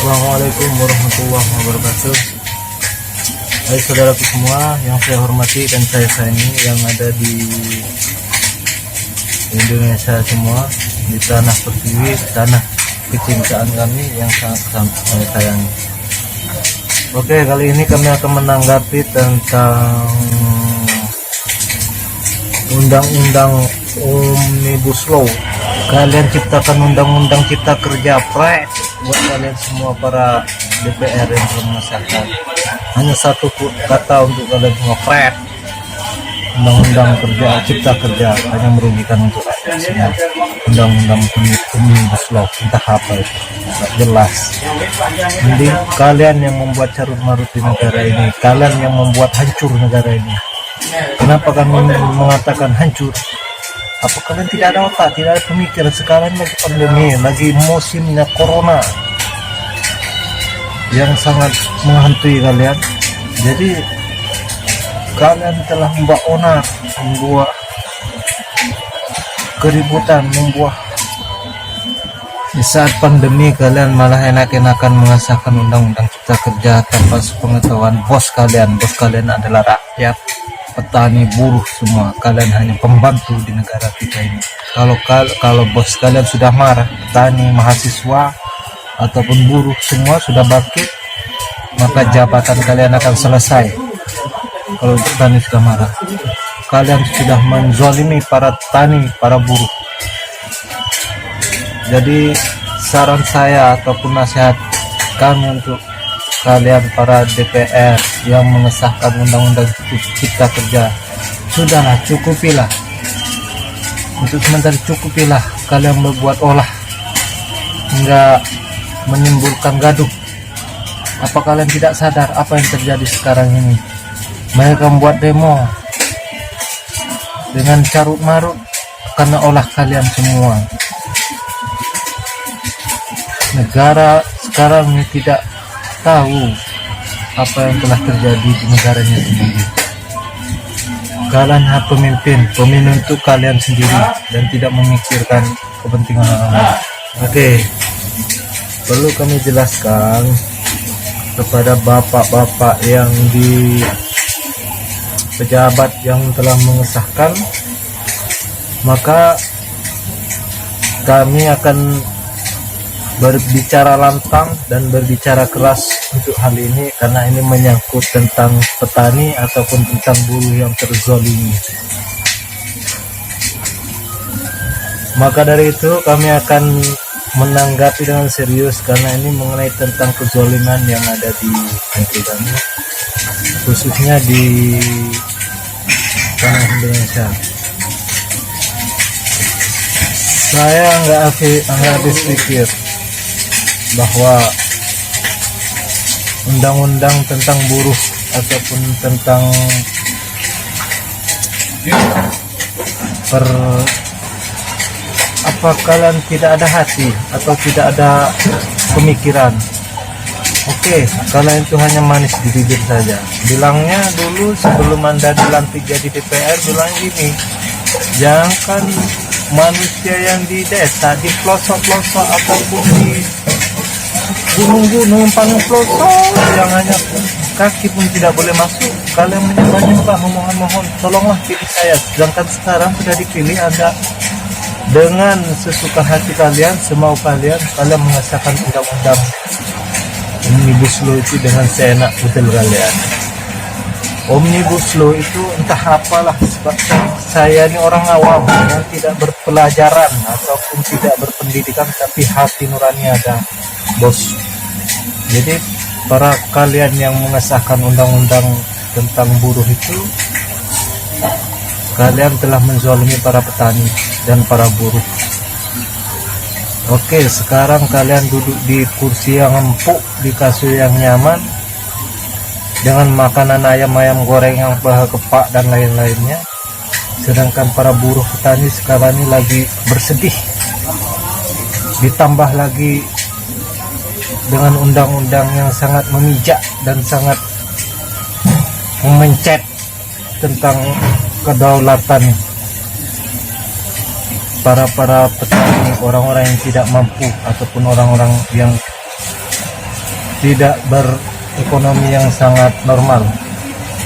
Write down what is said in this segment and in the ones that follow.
Assalamualaikum warahmatullahi wabarakatuh. Hai saudaraku semua yang saya hormati dan saya sayangi, yang ada di Indonesia semua, di tanah pertiwi, tanah kecintaan kami yang sangat kami sayangi. Oke, kali ini kami akan menanggapi tentang undang-undang Omnibus Law. Kalian ciptakan undang-undang cipta kerja buat kalian semua para DPR yang belum mengesahkan. Hanya satu kata untuk kalian semua, undang-undang kerja cipta kerja, hanya merugikan untuk rakyat semua. Undang-undang Omnibus Law entah apa itu, tidak jelas. Mending kalian yang membuat carut marut di negara ini, kalian yang membuat hancur negara ini. Kenapa kami mengatakan hancur? Apa kalian tidak ada otak, tidak ada pemikiran? Sekarang lagi pandemi, lagi musimnya corona yang sangat menghantui kalian. Jadi kalian telah membuat onar, membuat keributan, membuat di saat pandemi kalian malah enak-enakan mengesahkan undang-undang cipta kerja tanpa sepengetahuan bos kalian. Bos kalian adalah rakyat, petani, buruh semua. Kalian hanya pembantu di negara kita ini. Kalau bos kalian sudah marah, petani, mahasiswa ataupun buruh semua sudah bangkit, maka jabatan kalian akan selesai. Kalau petani sudah marah, kalian sudah menzalimi para petani, para buruh. Jadi saran saya ataupun nasihat kami untuk kalian para DPR yang mengesahkan undang-undang cipta kerja, sudahlah, cukupilah. Untuk sementara cukupilah kalian membuat olah hingga menimbulkan gaduh. Apa kalian tidak sadar apa yang terjadi sekarang ini? Mereka membuat demo dengan carut marut karena olah kalian semua. Negara sekarang ini tidak tahu apa yang telah terjadi di negaranya sendiri. Kalian pemimpin untuk kalian sendiri dan tidak memikirkan kepentingan orang lain. Oke, perlu kami jelaskan kepada bapak-bapak yang di pejabat yang telah mengesahkan, maka kami akan berbicara lantang dan berbicara keras untuk hal ini, karena ini menyangkut tentang petani ataupun tentang buruh yang terzalimi. Maka dari itu kami akan menanggapi dengan serius, karena ini mengenai tentang kezaliman yang ada di negeri kami, khususnya di tanah Indonesia. Saya nggak habis pikir bahwa undang-undang tentang buruh ataupun tentang apa kalian tidak ada hati atau tidak ada pemikiran? Oke, kalian itu hanya manis di bibir saja. Bilangnya dulu sebelum Anda dilantik jadi DPR, bilang gini, jangan manusia yang di desa, di pelosok-pelosok ataupun di gunung-gunung paling pelosok yang hanya kaki pun tidak boleh masuk, kalian menyembah-nyembah, memohon-mohon, tolonglah pilih saya. Sedangkan sekarang sudah dipilih, Anda dengan sesuka hati kalian, semau kalian mengesahkan undang-undang Omnibus Law itu dengan seenak betul kalian. Omnibus Law itu entah apalah, sebab saya ini orang awam yang tidak berpelajaran ataupun tidak berpendidikan, tapi hati nurani ada, bos. Jadi para kalian yang mengesahkan undang-undang tentang buruh itu, kalian telah menzalimi para petani dan para buruh. Oke, sekarang kalian duduk di kursi yang empuk, di kasur yang nyaman, dengan makanan ayam goreng yang kepak dan lain-lainnya. Sedangkan para buruh petani sekarang ini lagi bersedih, ditambah lagi dengan undang-undang yang sangat memijak dan sangat memencet tentang kedaulatan para petani, orang-orang yang tidak mampu ataupun orang-orang yang tidak berekonomi yang sangat normal.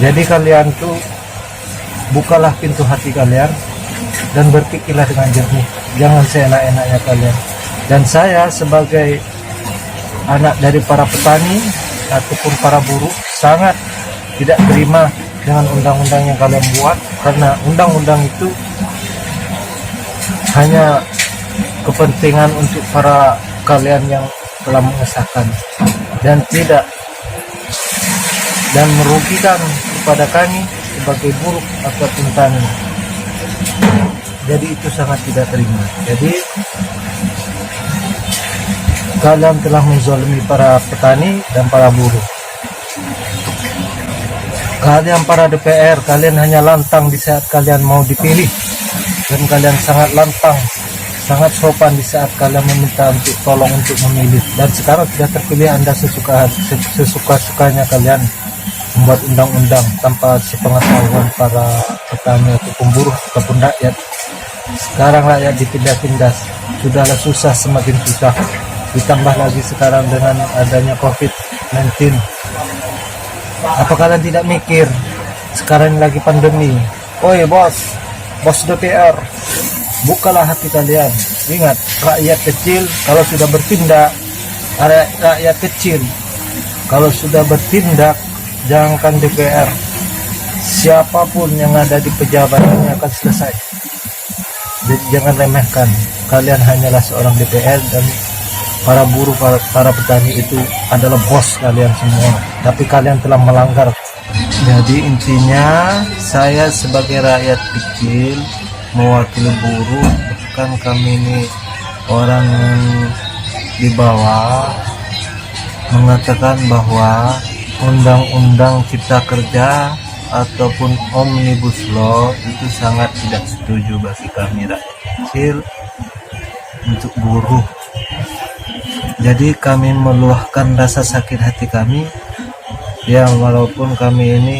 Jadi kalian tuh bukalah pintu hati kalian dan berpikirlah dengan jernih, jangan seenak-enaknya kalian. Dan saya sebagai anak dari para petani ataupun para buruh sangat tidak terima dengan undang-undang yang kalian buat, karena undang-undang itu hanya kepentingan untuk para kalian yang telah mengesahkan dan merugikan kepada kami sebagai buruh ataupun tani. Jadi itu sangat tidak terima. Jadi kalian telah menzalimi para petani dan para buruh. Kalian para DPR, kalian hanya lantang di saat kalian mau dipilih, dan kalian sangat lantang, sangat sopan di saat kalian meminta untuk tolong untuk memilih. Dan sekarang sudah terpilih, Anda sesuka-sukanya kalian membuat undang-undang tanpa sepengetahuan para petani ataupun buruh ataupun rakyat. Sekarang rakyat ditindas, sudahlah susah semakin susah, ditambah lagi sekarang dengan adanya COVID-19. Apa kalian tidak mikir sekarang lagi pandemi? Oi bos DPR, bukalah hati kalian. Ingat, rakyat kecil kalau sudah bertindak, rakyat kecil kalau sudah bertindak, jangankan DPR, siapapun yang ada di pejabatannya akan selesai. Jadi jangan remehkan, kalian hanyalah seorang DPR, dan para buruh, para petani itu adalah bos kalian semua, tapi kalian telah melanggar. Jadi intinya, saya sebagai rakyat kecil mewakili buruh, bahkan kami ini orang di bawah, mengatakan bahwa undang-undang cipta kerja ataupun omnibus law itu sangat tidak setuju bagi kami rakyat kecil untuk buruh. Jadi kami meluahkan rasa sakit hati kami, ya walaupun kami ini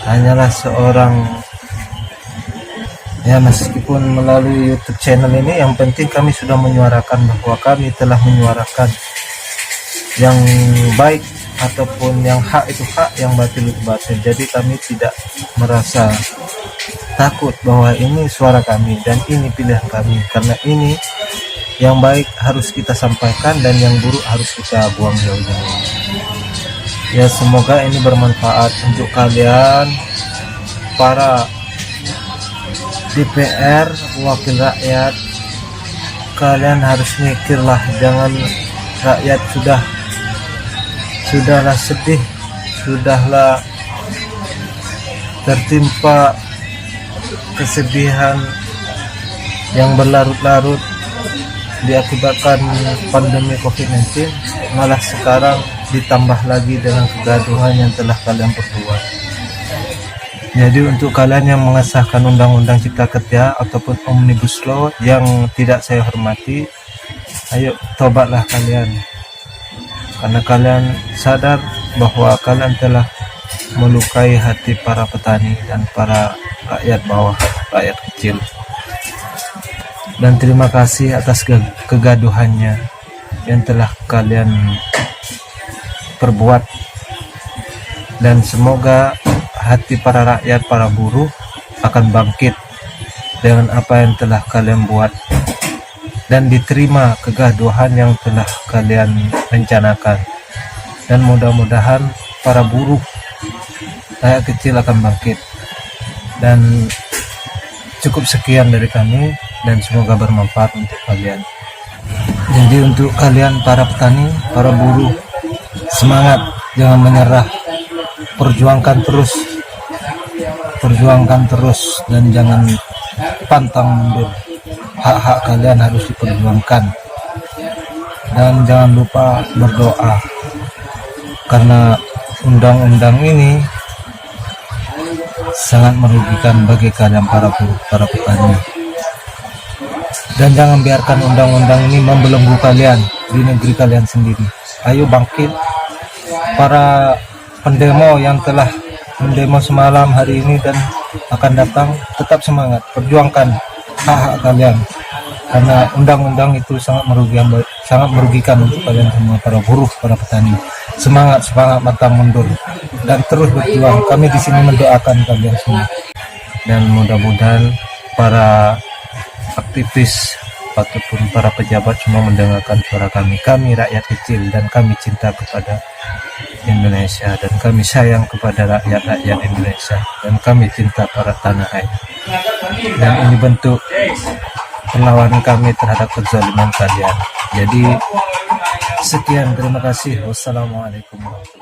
hanyalah seorang, ya meskipun melalui YouTube channel ini, yang penting kami sudah menyuarakan bahwa kami telah menyuarakan yang baik ataupun yang hak itu hak, yang batil itu batil. Jadi kami tidak merasa takut bahwa ini suara kami dan ini pilihan kami, karena ini yang baik harus kita sampaikan dan yang buruk harus kita buang jauh-jauh. Ya semoga ini bermanfaat untuk kalian para DPR, wakil rakyat. Kalian harus mikirlah, jangan rakyat sudahlah sedih, sudahlah tertimpa kesedihan yang berlarut-larut diakibatkan pandemi COVID-19, malah sekarang ditambah lagi dengan kegaduhan yang telah kalian perbuat. Jadi untuk kalian yang mengesahkan undang-undang cipta kerja ataupun omnibus law yang tidak saya hormati, ayo tobatlah kalian, karena kalian sadar bahwa kalian telah melukai hati para petani dan para rakyat bawah, rakyat kecil. Dan terima kasih atas kegaduhannya yang telah kalian perbuat, dan semoga hati para rakyat, para buruh akan bangkit dengan apa yang telah kalian buat, dan diterima kegaduhan yang telah kalian rencanakan. Dan mudah-mudahan para buruh, rakyat kecil akan bangkit. Dan cukup sekian dari kami, dan semoga bermanfaat untuk kalian. Jadi untuk kalian para petani, para buruh, semangat, jangan menyerah, perjuangkan terus dan jangan pantang mundur. Hak-hak kalian harus diperjuangkan, dan jangan lupa berdoa, karena undang-undang ini sangat merugikan bagi kalian para buruh, para petani. Dan jangan biarkan undang-undang ini membelenggu kalian di negeri kalian sendiri. Ayo bangkit, para pendemo yang telah mendemo semalam, hari ini dan akan datang, tetap semangat, perjuangkan hak-hak kalian. karena undang-undang itu sangat merugikan untuk kalian semua, para buruh, para petani. Semangat pantang mundur dan terus berjuang. Kami di sini mendoakan kalian semua, dan mudah-mudahan para aktivis ataupun para pejabat semua mendengarkan suara kami. Kami rakyat kecil dan kami cinta kepada Indonesia, dan kami sayang kepada rakyat Indonesia, dan kami cinta pada tanah air. Dan ini bentuk perlawanan kami terhadap kezaliman kalian. Jadi sekian, terima kasih. Wassalamualaikum warahmatullahi wabarakatuh.